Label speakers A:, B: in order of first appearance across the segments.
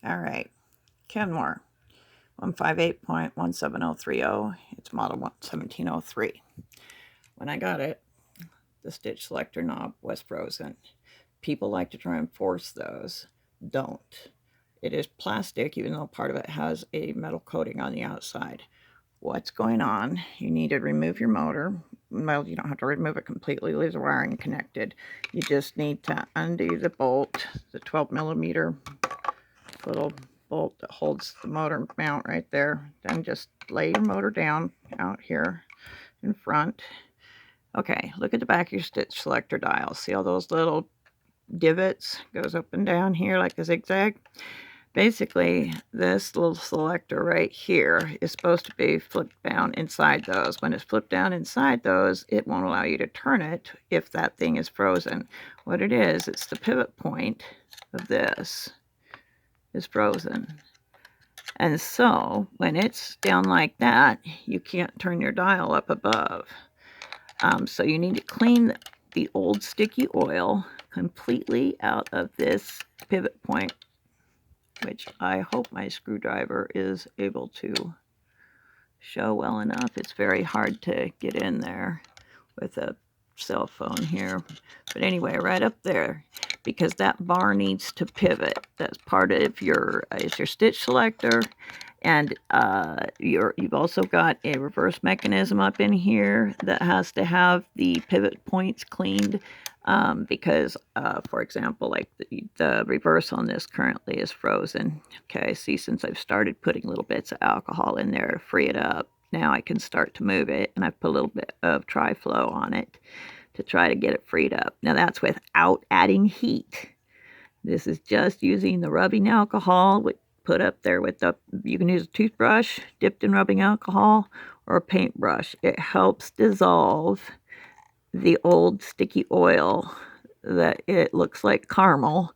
A: All right, Kenmore 158.17030. It's model 1703. When I got it, the stitch selector knob was frozen. People like to try and force those. Don't. It is plastic, even though part of it has a metal coating on the outside. What's going on? You need to remove your motor. Well, you don't have to remove it completely, leave the wiring connected. You just need to undo the bolt, the 12 millimeter little bolt that holds the motor mount right there. Then just lay your motor down out here in front. Okay, look at the back of your stitch selector dial. See all those little divots? Goes up and down here like a zigzag. Basically, this little selector right here is supposed to be flipped down inside those. When it's flipped down inside those, it won't allow you to turn it if that thing is frozen. What it is, it's the pivot point of this is frozen. And so when it's down like that, you can't turn your dial up above. So you need to clean the old sticky oil completely out of this pivot point, which I hope my screwdriver is able to show well enough. It's very hard to get in there with a cell phone here. But anyway, right up there, because that bar needs to pivot. That's part of your stitch selector. And you've also got a reverse mechanism up in here that has to have the pivot points cleaned because, for example, like the reverse on this currently is frozen. Okay, see, since I've started putting little bits of alcohol in there to free it up, now I can start to move it, and I've put a little bit of tri-flow on it to try to get it freed up. Now that's without adding heat. This is just using the rubbing alcohol put up there with the, you can use a toothbrush dipped in rubbing alcohol or a paintbrush. It helps dissolve the old sticky oil that it looks like caramel,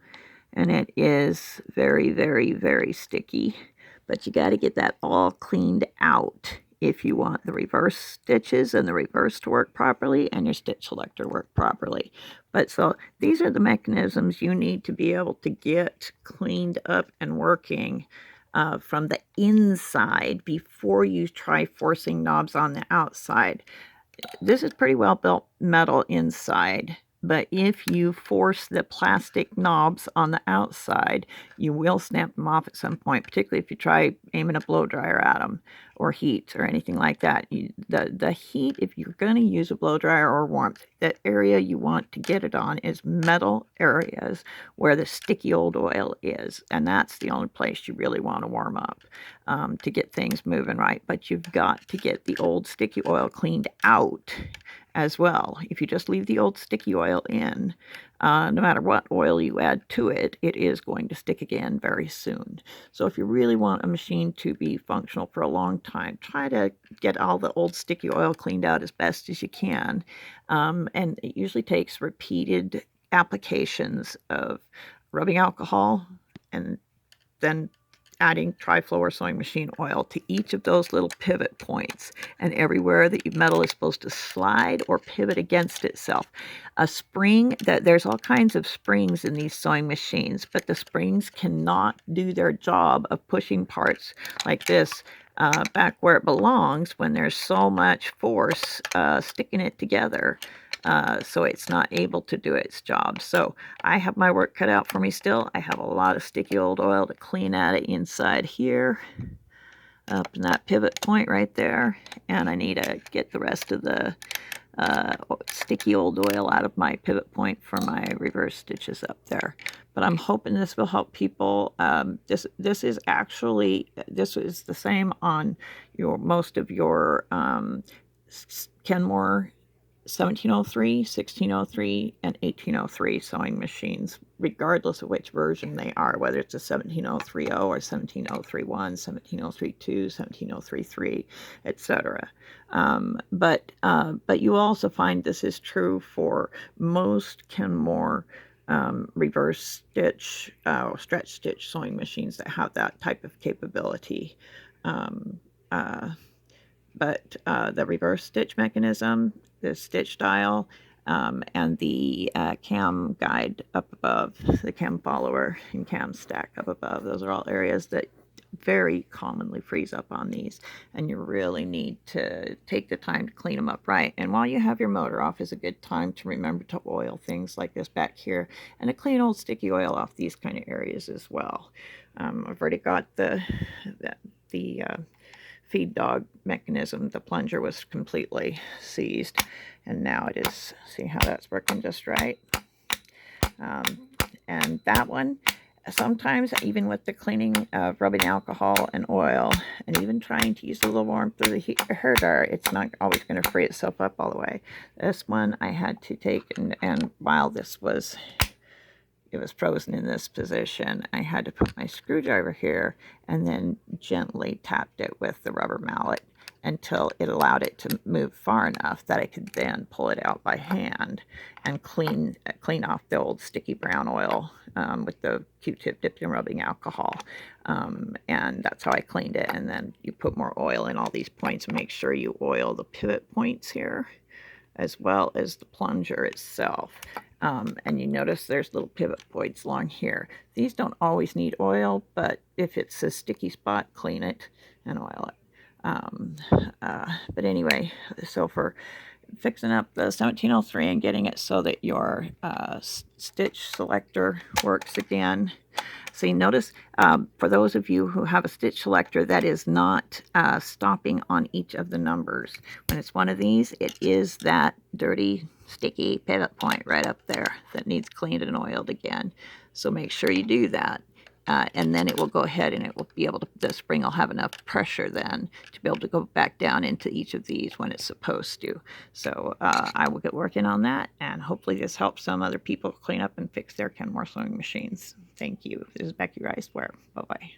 A: and it is very, very, very sticky. But you got to get that all cleaned out if you want the reverse stitches and the reverse to work properly and your stitch selector work properly. But so these are the mechanisms you need to be able to get cleaned up and working from the inside before you try forcing knobs on the outside. This is pretty well built metal inside, but if you force the plastic knobs on the outside, you will snap them off at some point, particularly if you try aiming a blow dryer at them or heat or anything like that. The heat, if you're going to use a blow dryer or warmth, the area you want to get it on is metal areas where the sticky old oil is, and that's the only place you really want to warm up to get things moving right. But you've got to get the old sticky oil cleaned out as well. If you just leave the old sticky oil in, no matter what oil you add to it, it is going to stick again very soon. So if you really want a machine to be functional for a long time, try to get all the old sticky oil cleaned out as best as you can. And it usually takes repeated applications of rubbing alcohol and then adding tri-flow sewing machine oil to each of those little pivot points, and everywhere the metal is supposed to slide or pivot against itself. A spring, that there's all kinds of springs in these sewing machines, but the springs cannot do their job of pushing parts like this back where it belongs when there's so much force sticking it together. So it's not able to do its job. So I have my work cut out for me still. I have a lot of sticky old oil to clean at it inside here, up in that pivot point right there. And I need to get the rest of the sticky old oil out of my pivot point for my reverse stitches up there. But I'm hoping this will help people. This is the same on most of your Kenmore 1703, 1603, and 1803 sewing machines, regardless of which version they are, whether it's a 17030 or 17031, 17032, 17033, etc. But you also find this is true for most Kenmore reverse stitch, stretch stitch sewing machines that have that type of capability. Um, uh, but the reverse stitch mechanism, the stitch dial, and the cam guide up above, the cam follower and cam stack up above. Those are all areas that very commonly freeze up on these, and you really need to take the time to clean them up right. And while you have your motor off is a good time to remember to oil things like this back here, and to clean old sticky oil off these kind of areas as well. I've already got the feed dog mechanism. The plunger was completely seized, and now it is. See how that's working just right. And that one, sometimes even with the cleaning of rubbing alcohol and oil, and even trying to use a little warmth of the hair dryer, it's not always going to free itself up all the way. This one I had to take, and while this was, it was frozen in this position, I had to put my screwdriver here and then gently tapped it with the rubber mallet until it allowed it to move far enough that I could then pull it out by hand and clean off the old sticky brown oil with the Q-tip dipped in rubbing alcohol. And that's how I cleaned it. And then you put more oil in all these points and make sure you oil the pivot points here as well as the plunger itself. And you notice there's little pivot points along here. These don't always need oil, but if it's a sticky spot, clean it and oil it. But anyway, so for fixing up the 1703 and getting it so that your stitch selector works again. See, notice for those of you who have a stitch selector that is not stopping on each of the numbers. When it's one of these, it is that dirty, sticky pivot point right up there that needs cleaned and oiled again. So make sure you do that. And then it will go ahead and it will be able to, the spring will have enough pressure then to be able to go back down into each of these when it's supposed to. So I will get working on that, and hopefully this helps some other people clean up and fix their Kenmore sewing machines. Thank you. This is Becky Rice. Bye-bye.